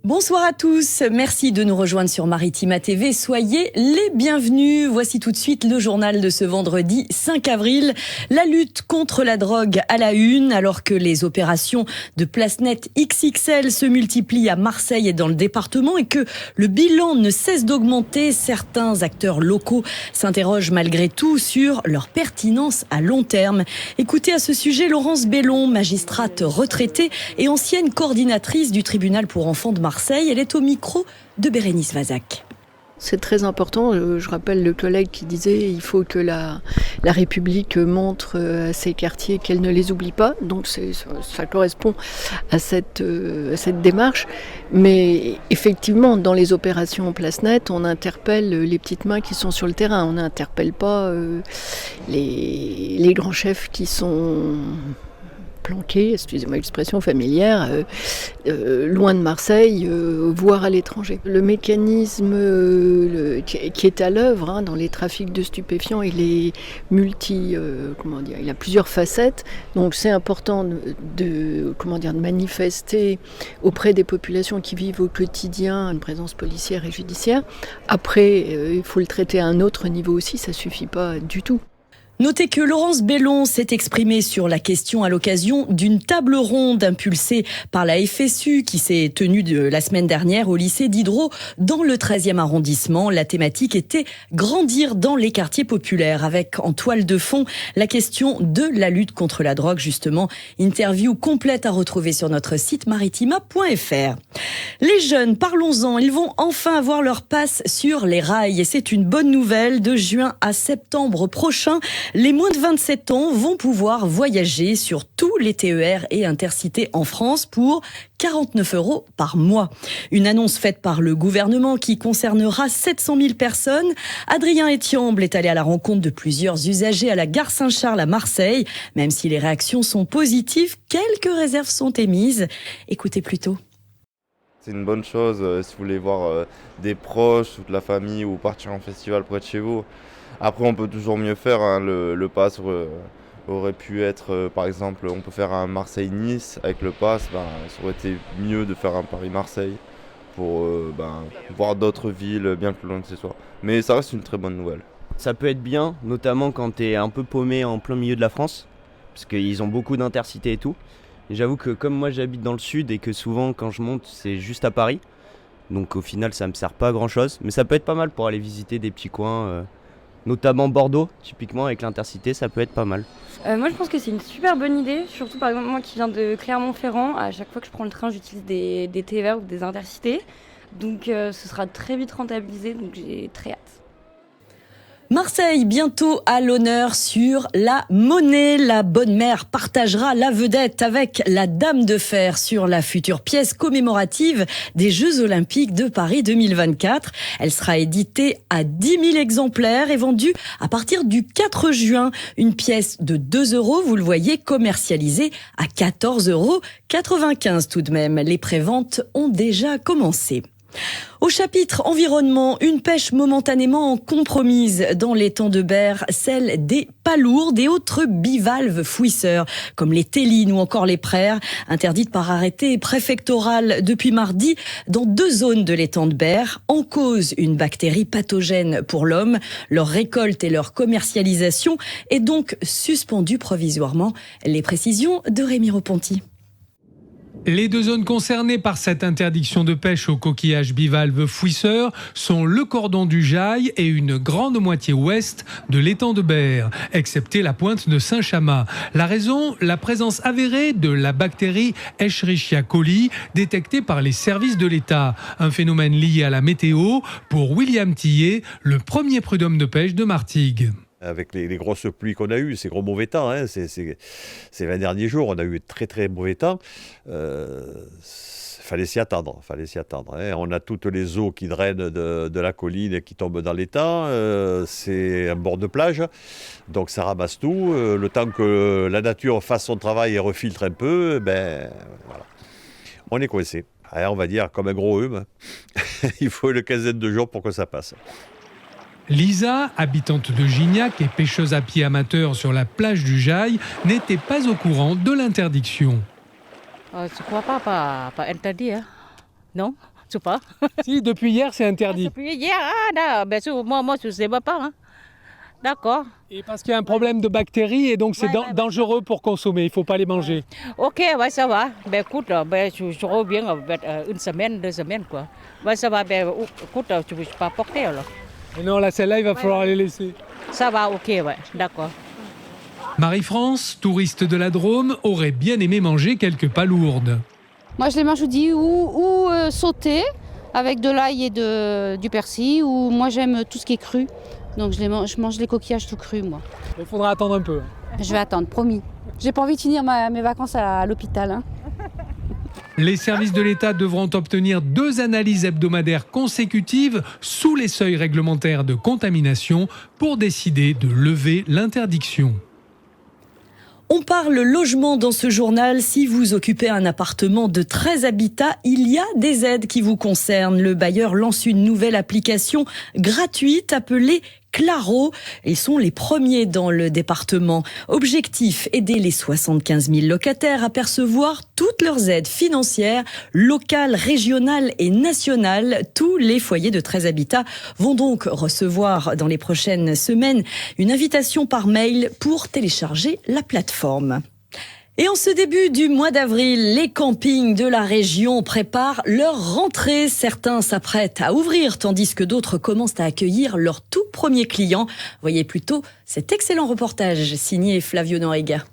Bonsoir à tous, merci de nous rejoindre sur Maritima TV, soyez les bienvenus. Voici tout de suite le journal de ce vendredi 5 avril. La lutte contre la drogue à la une, alors que les opérations de Place Nette XXL se multiplient à Marseille et dans le département et que le bilan ne cesse d'augmenter, certains acteurs locaux s'interrogent malgré tout sur leur pertinence à long terme. Écoutez à ce sujet Laurence Bellon, magistrate retraitée et ancienne coordinatrice du tribunal pour enfants de Marseille. Elle est au micro de Bérénice Vazac. C'est très important, je rappelle le collègue qui disait il faut que la République montre à ces quartiers qu'elle ne les oublie pas, donc ça correspond à cette démarche. Mais effectivement, dans les opérations Place Nette, on interpelle les petites mains qui sont sur le terrain, on n'interpelle pas les grands chefs qui sont planqués, excusez-moi l'expression familière, loin de Marseille, voire à l'étranger. Le mécanisme qui est à l'œuvre dans les trafics de stupéfiants, il est il a plusieurs facettes. Donc c'est important de manifester auprès des populations qui vivent au quotidien une présence policière et judiciaire. Après, il faut le traiter à un autre niveau aussi, ça suffit pas du tout. Notez que Laurence Bellon s'est exprimée sur la question à l'occasion d'une table ronde impulsée par la FSU qui s'est tenue la semaine dernière au lycée Diderot dans le 13e arrondissement. La thématique était grandir dans les quartiers populaires avec en toile de fond la question de la lutte contre la drogue justement. Interview complète à retrouver sur notre site maritima.fr. Les jeunes, parlons-en, ils vont enfin avoir leur passe sur les rails et c'est une bonne nouvelle. De juin à septembre prochain, les moins de 27 ans vont pouvoir voyager sur tous les TER et Intercités en France pour 49 € par mois. Une annonce faite par le gouvernement qui concernera 700 000 personnes. Adrien Etiamble est allé à la rencontre de plusieurs usagers à la gare Saint-Charles à Marseille. Même si les réactions sont positives, quelques réserves sont émises. Écoutez plutôt. C'est une bonne chose si vous voulez voir des proches, toute la famille ou partir en festival près de chez vous. Après, on peut toujours mieux faire. Le pass aurait pu être, par exemple, on peut faire un Marseille-Nice avec le pass. Ça aurait été mieux de faire un Paris-Marseille pour voir d'autres villes bien plus loin de chez soi. Mais ça reste une très bonne nouvelle. Ça peut être bien, notamment quand tu es un peu paumé en plein milieu de la France, parce qu'ils ont beaucoup d'intercités et tout. Et j'avoue que comme moi j'habite dans le sud et que souvent quand je monte c'est juste à Paris, donc au final ça me sert pas à grand chose, mais ça peut être pas mal pour aller visiter des petits coins, notamment Bordeaux, typiquement avec l'Intercité, ça peut être pas mal. Moi je pense que c'est une super bonne idée, surtout par exemple moi qui viens de Clermont-Ferrand, à chaque fois que je prends le train j'utilise des TER ou des Intercités, donc ce sera très vite rentabilisé, donc j'ai très hâte. Marseille, bientôt à l'honneur sur la monnaie. La bonne mère partagera la vedette avec la Dame de Fer sur la future pièce commémorative des Jeux Olympiques de Paris 2024. Elle sera éditée à 10 000 exemplaires et vendue à partir du 4 juin. Une pièce de 2 €, vous le voyez, commercialisée à 14,95 € tout de même. Les préventes ont déjà commencé. Au chapitre environnement, une pêche momentanément compromise dans l'étang de Berre, celle des palourdes et autres bivalves fouisseurs, comme les télines ou encore les praires, interdites par arrêté préfectoral depuis mardi dans 2 zones de l'étang de Berre. En cause, une bactérie pathogène pour l'homme. Leur récolte et leur commercialisation est donc suspendue provisoirement. Les précisions de Rémi Reponti. Les 2 zones concernées par cette interdiction de pêche aux coquillages bivalves fouisseurs sont le cordon du Jail et une grande moitié ouest de l'étang de Berre, excepté la pointe de Saint-Chamas. La raison, la présence avérée de la bactérie Escherichia coli, détectée par les services de l'État. Un phénomène lié à la météo pour William Tillet, le premier prud'homme de pêche de Martigues. Avec les grosses pluies qu'on a eues, ces gros mauvais temps, ces 20 derniers jours, on a eu très très mauvais temps. Fallait s'y attendre. On a toutes les eaux qui drainent de la colline et qui tombent dans l'étang. C'est un bord de plage, donc ça ramasse tout. Le temps que la nature fasse son travail et refiltre un peu, voilà. On est coincé. On va dire comme un gros rhume. Il faut une quinzaine de jours pour que ça passe. Lisa, habitante de Gignac et pêcheuse à pied amateur sur la plage du Jail, n'était pas au courant de l'interdiction. Je ne crois pas interdit, non. sais pas. Si, depuis hier, c'est interdit. Depuis hier, moi, je ne sais pas. Hein. D'accord. Et parce qu'il y a un problème de bactéries et donc c'est dangereux pour consommer, il ne faut pas les manger. Ok, ça va. Écoute, je reviens une semaine, 2 semaines, quoi. Ça va, écoute, tu ne peux pas porter, alors. Et non, là, celle-là, il va falloir les laisser. Ça va, ok, d'accord. Marie-France, touriste de la Drôme, aurait bien aimé manger quelques palourdes. Moi, je les mange ou sautés avec de l'ail et du persil, ou moi, j'aime tout ce qui est cru. Donc, je mange les coquillages tout crus, moi. Il faudra attendre un peu. Je vais attendre, promis. J'ai pas envie de finir mes vacances à l'hôpital. Hein. Les services de l'État devront obtenir 2 analyses hebdomadaires consécutives sous les seuils réglementaires de contamination pour décider de lever l'interdiction. On parle logement dans ce journal. Si vous occupez un appartement de 13 habitats, il y a des aides qui vous concernent. Le bailleur lance une nouvelle application gratuite appelée Claro. Ils sont les premiers dans le département. Objectif, aider les 75 000 locataires à percevoir toutes leurs aides financières, locales, régionales et nationales. Tous les foyers de 13 habitats vont donc recevoir dans les prochaines semaines une invitation par mail pour télécharger la plateforme. Et en ce début du mois d'avril, les campings de la région préparent leur rentrée. Certains s'apprêtent à ouvrir, tandis que d'autres commencent à accueillir leurs tout premiers clients. Voyez plutôt cet excellent reportage signé Flavio Noriega.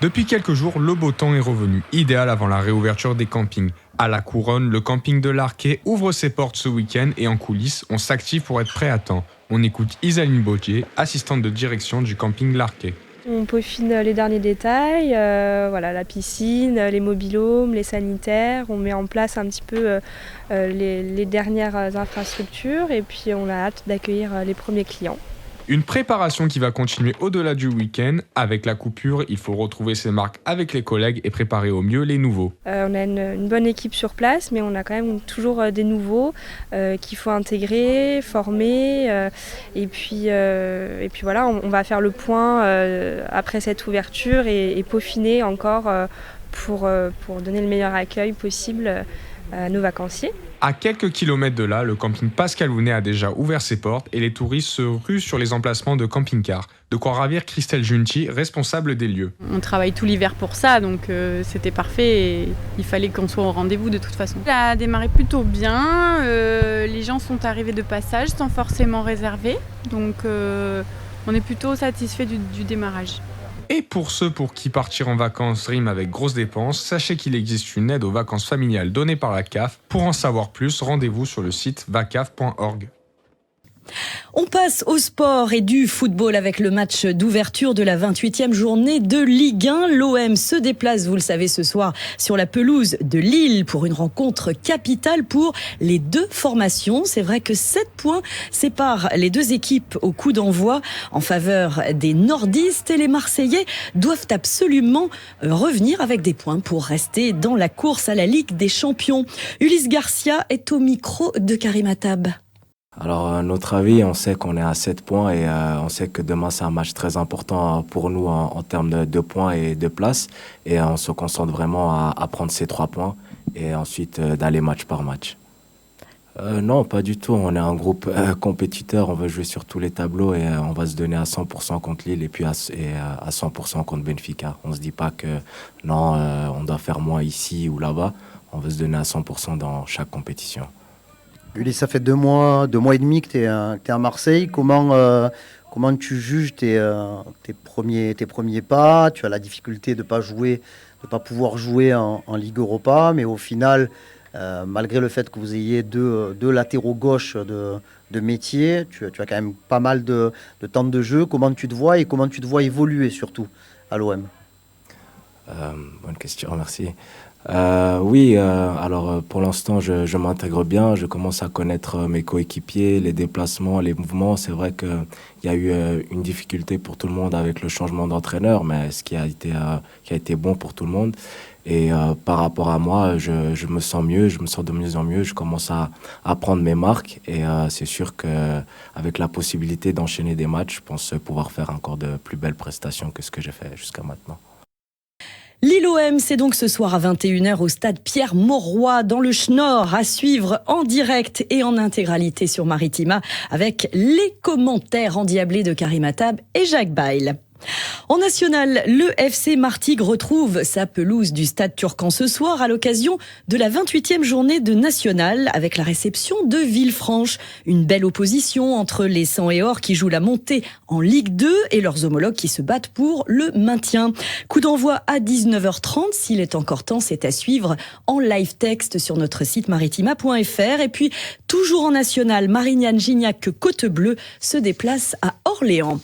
Depuis quelques jours, le beau temps est revenu, idéal avant la réouverture des campings. À la Couronne, le camping de l'Arquet ouvre ses portes ce week-end et en coulisses, on s'active pour être prêt à temps. On écoute Isaline Bautier, assistante de direction du camping l'Arquet. On peaufine les derniers détails, la piscine, les mobil-homes, les sanitaires. On met en place un petit peu les dernières infrastructures et puis on a hâte d'accueillir les premiers clients. Une préparation qui va continuer au-delà du week-end. Avec la coupure, il faut retrouver ses marques avec les collègues et préparer au mieux les nouveaux. On a une bonne équipe sur place, mais on a quand même toujours des nouveaux qu'il faut intégrer, former. Et puis voilà, on va faire le point après cette ouverture et peaufiner encore pour donner le meilleur accueil possible à nos vacanciers. À quelques kilomètres de là, le camping Pascal Hounet a déjà ouvert ses portes et les touristes se ruent sur les emplacements de camping-cars. De quoi ravir Christelle Junti, responsable des lieux. On travaille tout l'hiver pour ça, donc c'était parfait et il fallait qu'on soit au rendez-vous de toute façon. Ça a démarré plutôt bien, les gens sont arrivés de passage sans forcément réserver, donc on est plutôt satisfait du démarrage. Et pour ceux pour qui partir en vacances rime avec grosses dépenses, sachez qu'il existe une aide aux vacances familiales donnée par la CAF. Pour en savoir plus, rendez-vous sur le site vacaf.org. On passe au sport et du football avec le match d'ouverture de la 28e journée de Ligue 1. L'OM se déplace, vous le savez, ce soir sur la pelouse de Lille pour une rencontre capitale pour les 2 formations. C'est vrai que 7 points séparent les 2 équipes au coup d'envoi en faveur des nordistes et les Marseillais doivent absolument revenir avec des points pour rester dans la course à la Ligue des Champions. Ulysse Garcia est au micro de Karim Attab. Alors, à notre avis, on sait qu'on est à 7 points et on sait que demain, c'est un match très important pour nous en termes de points et de place. Et on se concentre vraiment à prendre ces 3 points et ensuite d'aller match par match. Non, pas du tout. On est un groupe compétiteur. On veut jouer sur tous les tableaux et on va se donner à 100% contre Lille et puis à 100% contre Benfica. On se dit pas que non, on doit faire moins ici ou là-bas. On veut se donner à 100% dans chaque compétition. Ulysse, ça fait 2 mois et demi que tu es à Marseille. Comment tu juges tes premiers pas? Tu as la difficulté de pas pouvoir jouer en Ligue Europa, mais au final, malgré le fait que vous ayez deux latéraux gauche de métier, tu as quand même pas mal de temps de jeu. Comment tu te vois et comment tu te vois évoluer surtout à l'OM? Bonne question, merci. Alors pour l'instant je m'intègre bien, je commence à connaître mes coéquipiers, les déplacements, les mouvements. C'est vrai qu'il y a eu une difficulté pour tout le monde avec le changement d'entraîneur, mais ce qui a été bon pour tout le monde. Et par rapport à moi, je me sens mieux, je me sens de mieux en mieux, je commence à prendre mes marques et c'est sûr qu'avec la possibilité d'enchaîner des matchs, je pense pouvoir faire encore de plus belles prestations que ce que j'ai fait jusqu'à maintenant. Lille Lille-OM, c'est donc ce soir à 21h au stade Pierre-Mauroy dans le Schnorr, à suivre en direct et en intégralité sur Maritima avec les commentaires endiablés de Karim Attab et Jacques Bail. En national, le FC Martigues retrouve sa pelouse du stade Turcan ce soir à l'occasion de la 28e journée de national avec la réception de Villefranche. Une belle opposition entre les Sang et Or qui jouent la montée en Ligue 2 et leurs homologues qui se battent pour le maintien. Coup d'envoi à 19h30. S'il est encore temps, c'est à suivre en live texte sur notre site maritima.fr. Et puis, toujours en national, Marignane Gignac Côte Bleue se déplace à Orléans.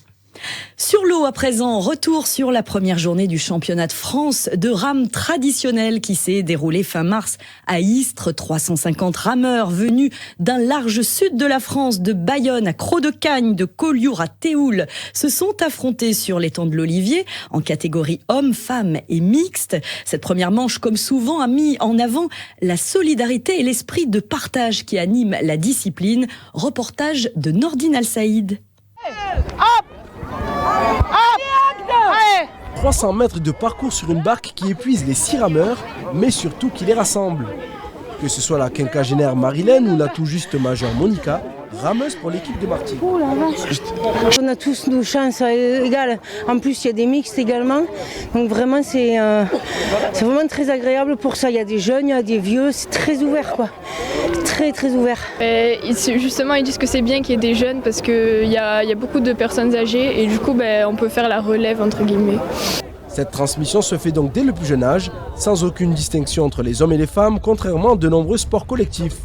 Sur l'eau à présent, retour sur la première journée du championnat de France de rame traditionnel qui s'est déroulé fin mars à Istres. 350 rameurs venus d'un large sud de la France, de Bayonne à Croc-de-Cagne, de Collioure à Théoul, se sont affrontés sur l'étang de l'Olivier en catégorie hommes, femmes et mixte. Cette première manche, comme souvent, a mis en avant la solidarité et l'esprit de partage qui anime la discipline. Reportage de Nordine Al-Saïd. 300 mètres de parcours sur une barque qui épuise les 6 rameurs, mais surtout qui les rassemble. Que ce soit la quinquagénaire Marilène ou la tout juste majeure Monica, rameuse pour l'équipe de Martigues. Oh la vache. On a tous nos chances égales. En plus, il y a des mixtes également. Donc vraiment, c'est vraiment très agréable pour ça. Il y a des jeunes, il y a des vieux. C'est très ouvert, quoi. Très ouvert. Justement, ils disent que c'est bien qu'il y ait des jeunes parce qu'il y a beaucoup de personnes âgées et du coup, on peut faire la relève, entre guillemets. Cette transmission se fait donc dès le plus jeune âge, sans aucune distinction entre les hommes et les femmes, contrairement à de nombreux sports collectifs.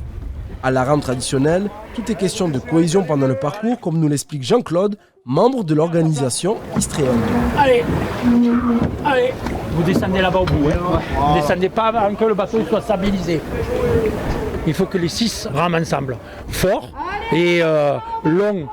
À la rame traditionnelle, tout est question de cohésion pendant le parcours, comme nous l'explique Jean-Claude, membre de l'organisation istréenne. Allez, vous descendez là-bas au bout. Vous ne descendez pas avant que le bateau soit stabilisé. Il faut que les 6 rament ensemble, fort et long,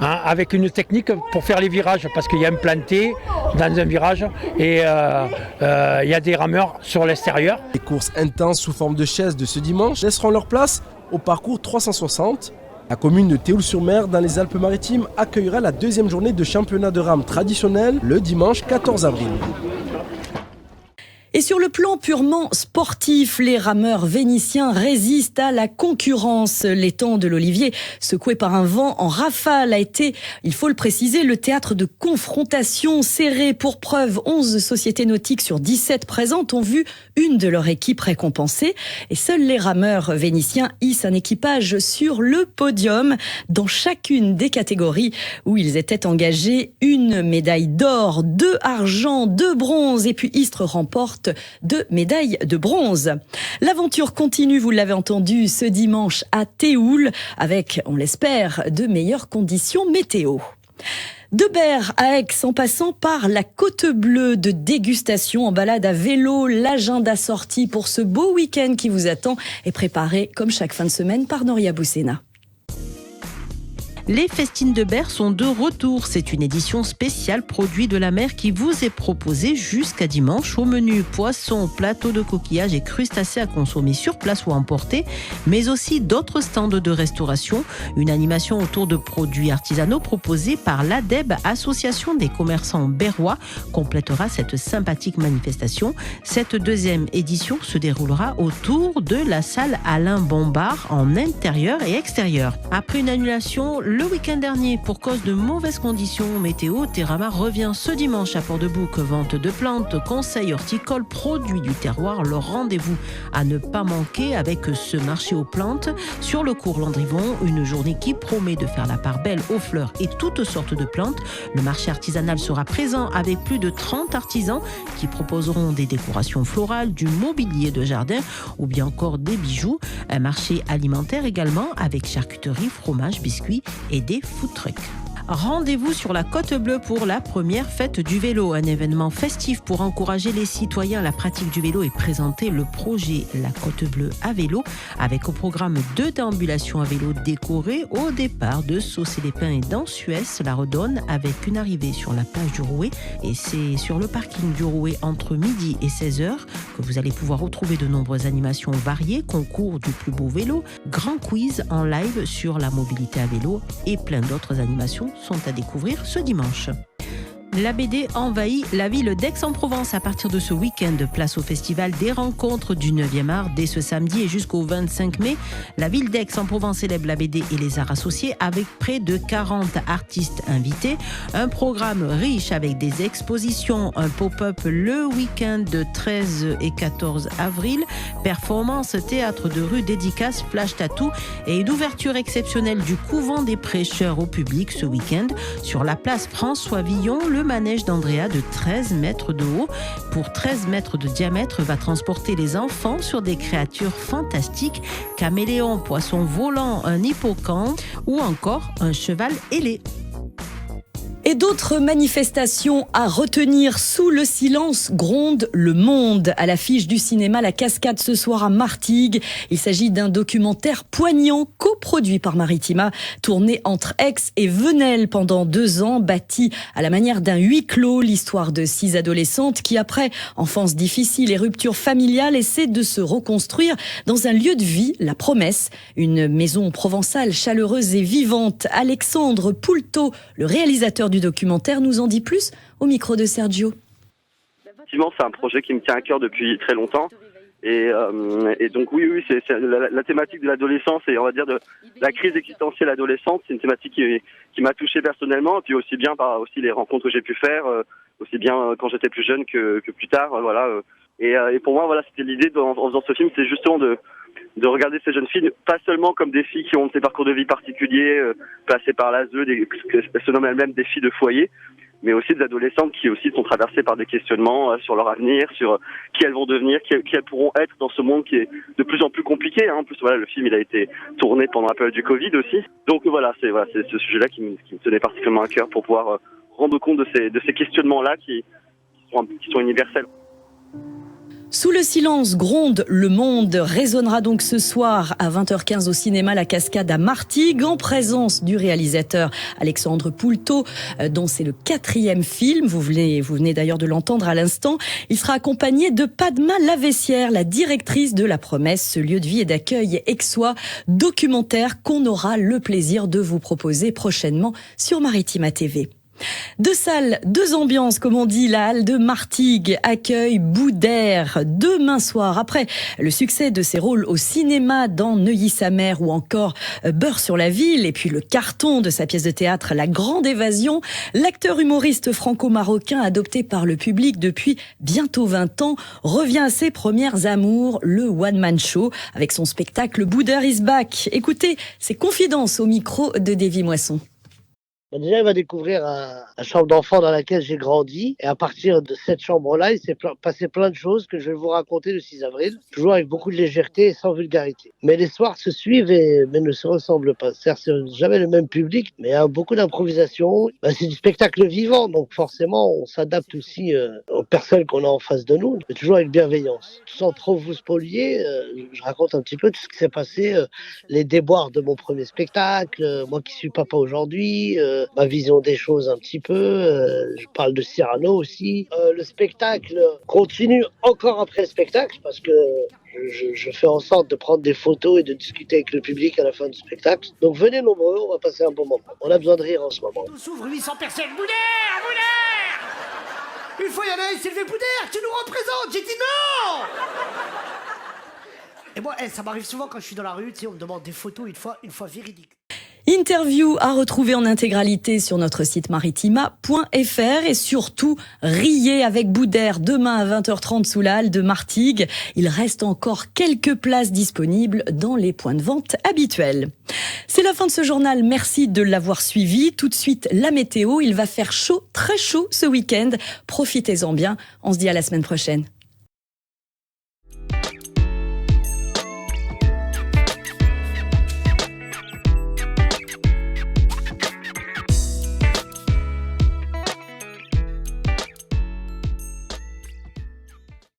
avec une technique pour faire les virages, parce qu'il y a un planté dans un virage et il y a des rameurs sur l'extérieur. Les courses intenses sous forme de chaises de ce dimanche laisseront leur place au parcours 360. La commune de Théoul-sur-Mer, dans les Alpes-Maritimes, accueillera la 2e journée de championnat de rame traditionnel le dimanche 14 avril. Et sur le plan purement sportif, les rameurs vénitiens résistent à la concurrence. L'étang de l'Olivier, secoué par un vent en rafale, a été, il faut le préciser, le théâtre de confrontations serrées. Pour preuve, 11 sociétés nautiques sur 17 présentes ont vu une de leurs équipes récompensée. Et seuls les rameurs vénitiens hissent un équipage sur le podium dans chacune des catégories où ils étaient engagés. Une médaille d'or, 2 argent, 2 bronze et puis Istres remporte 2 médailles de bronze. L'aventure continue, vous l'avez entendu, ce dimanche à Théoul avec, on l'espère, de meilleures conditions météo. De Berre à Aix, en passant par la Côte Bleue, de dégustation en balade à vélo, l'agenda sorti pour ce beau week-end qui vous attend est préparé comme chaque fin de semaine par Noria Boussena. Les festines de Berre sont de retour. C'est une édition spéciale produit de la mer qui vous est proposée jusqu'à dimanche. Au menu, poissons, plateaux de coquillages et crustacés à consommer sur place ou emporter, mais aussi d'autres stands de restauration. Une animation autour de produits artisanaux proposés par l'ADEB, Association des commerçants berrois, complétera cette sympathique manifestation. Cette 2e édition se déroulera autour de la salle Alain Bombard en intérieur et extérieur. Après une annulation le week-end dernier, pour cause de mauvaises conditions météo, Terrama revient ce dimanche à Port-de-Bouc. Vente de plantes, conseils horticoles, produits du terroir. Le rendez-vous à ne pas manquer avec ce marché aux plantes sur le cours Landrivon. Une journée qui promet de faire la part belle aux fleurs et toutes sortes de plantes. Le marché artisanal sera présent avec plus de 30 artisans qui proposeront des décorations florales, du mobilier de jardin ou bien encore des bijoux. Un marché alimentaire également avec charcuterie, fromage, biscuits et des food trucks. Rendez-vous sur la Côte Bleue pour la première fête du vélo. Un événement festif pour encourager les citoyens à la pratique du vélo et présenter le projet La Côte Bleue à vélo avec au programme 2 déambulations à vélo décorées au départ de Saucé-les-Pins et d'Ansuès, la Redonne, avec une arrivée sur la plage du Rouet. Et c'est sur le parking du Rouet entre midi et 16h que vous allez pouvoir retrouver de nombreuses animations variées, concours du plus beau vélo, grand quiz en live sur la mobilité à vélo et plein d'autres animations sont à découvrir ce dimanche. La BD envahit la ville d'Aix-en-Provence à partir de ce week-end. Place au festival des rencontres du 9e art dès ce samedi et jusqu'au 25 mai. La ville d'Aix-en-Provence célèbre la BD et les arts associés avec près de 40 artistes invités. Un programme riche avec des expositions, un pop-up le week-end de 13 et 14 avril, performances, théâtre de rue, dédicaces, flash tattoo et une ouverture exceptionnelle du couvent des prêcheurs au public ce week-end sur la place François Villon. Le manège d'Andrea de 13 mètres de haut pour 13 mètres de diamètre va transporter les enfants sur des créatures fantastiques, caméléons, poissons volants, un hippocampe ou encore un cheval ailé. Et d'autres manifestations à retenir. Sous le silence gronde le monde. À l'affiche du cinéma La Cascade ce soir à Martigues. Il s'agit d'un documentaire poignant coproduit par Maritima, tourné entre Aix et Venelle pendant 2 ans, bâti à la manière d'un huis clos. L'histoire de 6 adolescentes qui, après enfance difficile et rupture familiale, essaient de se reconstruire dans un lieu de vie, La Promesse. Une maison provençale chaleureuse et vivante. Alexandre Poulteau, le réalisateur du documentaire, nous en dit plus au micro de Sergio. Effectivement, c'est un projet qui me tient à cœur depuis très longtemps. Et donc oui, c'est la thématique de l'adolescence et on va dire de la crise existentielle adolescente. C'est une thématique qui m'a touché personnellement, et puis aussi bien par aussi les rencontres que j'ai pu faire, aussi bien quand j'étais plus jeune que plus tard. Voilà. Et pour moi, voilà, c'était l'idée en faisant ce film, c'est justement de regarder ces jeunes filles, pas seulement comme des filles qui ont des parcours de vie particuliers, passées par l'ASE, elles se nomment elles-mêmes des filles de foyer, mais aussi des adolescentes qui aussi sont traversées par des questionnements sur leur avenir, sur qui elles vont devenir, qui elles pourront être dans ce monde qui est de plus en plus compliqué. En plus, voilà, le film il a été tourné pendant la période du Covid aussi. Donc voilà, c'est ce sujet-là qui me tenait particulièrement à cœur pour pouvoir rendre compte de ces questionnements-là qui sont universels. Sous le silence gronde le monde résonnera donc ce soir à 20h15 au cinéma La Cascade à Martigues en présence du réalisateur Alexandre Poulteau dont c'est le 4e film. Vous venez d'ailleurs de l'entendre à l'instant. Il sera accompagné de Padma Lavessière, la directrice de La Promesse, ce lieu de vie et d'accueil aixois, documentaire qu'on aura le plaisir de vous proposer prochainement sur Maritima TV. 2 salles, 2 ambiances, comme on dit. La halle de Martigues accueille Boudère demain soir. Après le succès de ses rôles au cinéma dans Neuilly-sa-Mère ou encore Beurre sur la ville, et puis le carton de sa pièce de théâtre La Grande Évasion, l'acteur humoriste franco-marocain adopté par le public depuis bientôt 20 ans revient à ses premières amours, le one-man show, avec son spectacle Boudère is back. Écoutez ses confidences au micro de Davy Moisson. Déjà, il va découvrir la chambre d'enfant dans laquelle j'ai grandi. Et à partir de cette chambre-là, il s'est passé plein de choses que je vais vous raconter le 6 avril. Toujours avec beaucoup de légèreté et sans vulgarité. Mais les soirs se suivent mais ne se ressemblent pas. C'est-à-dire, c'est jamais le même public, mais il y a beaucoup d'improvisation. C'est du spectacle vivant, donc forcément, on s'adapte aussi aux personnes qu'on a en face de nous, mais toujours avec bienveillance. Sans trop vous spolier, je raconte un petit peu tout ce qui s'est passé, les déboires de mon premier spectacle, moi qui suis papa aujourd'hui, ma vision des choses un petit peu, je parle de Cyrano aussi. Le spectacle continue encore après le spectacle parce que je fais en sorte de prendre des photos et de discuter avec le public à la fin du spectacle. Donc venez nombreux, on va passer un bon moment. On a besoin de rire en ce moment. On s'ouvre 800 personnes. Boudère, Boudère! Il faut y aller, Sylvie Boudère, tu nous représentes. J'ai dit non! Et moi, ça m'arrive souvent quand je suis dans la rue, tu sais, on me demande des photos une fois véridiques. Interview à retrouver en intégralité sur notre site maritima.fr et surtout riez avec Boudère demain à 20h30 sous la halle de Martigues. Il reste encore quelques places disponibles dans les points de vente habituels. C'est la fin de ce journal, merci de l'avoir suivi. Tout de suite la météo, il va faire chaud, très chaud ce week-end. Profitez-en bien, on se dit à la semaine prochaine.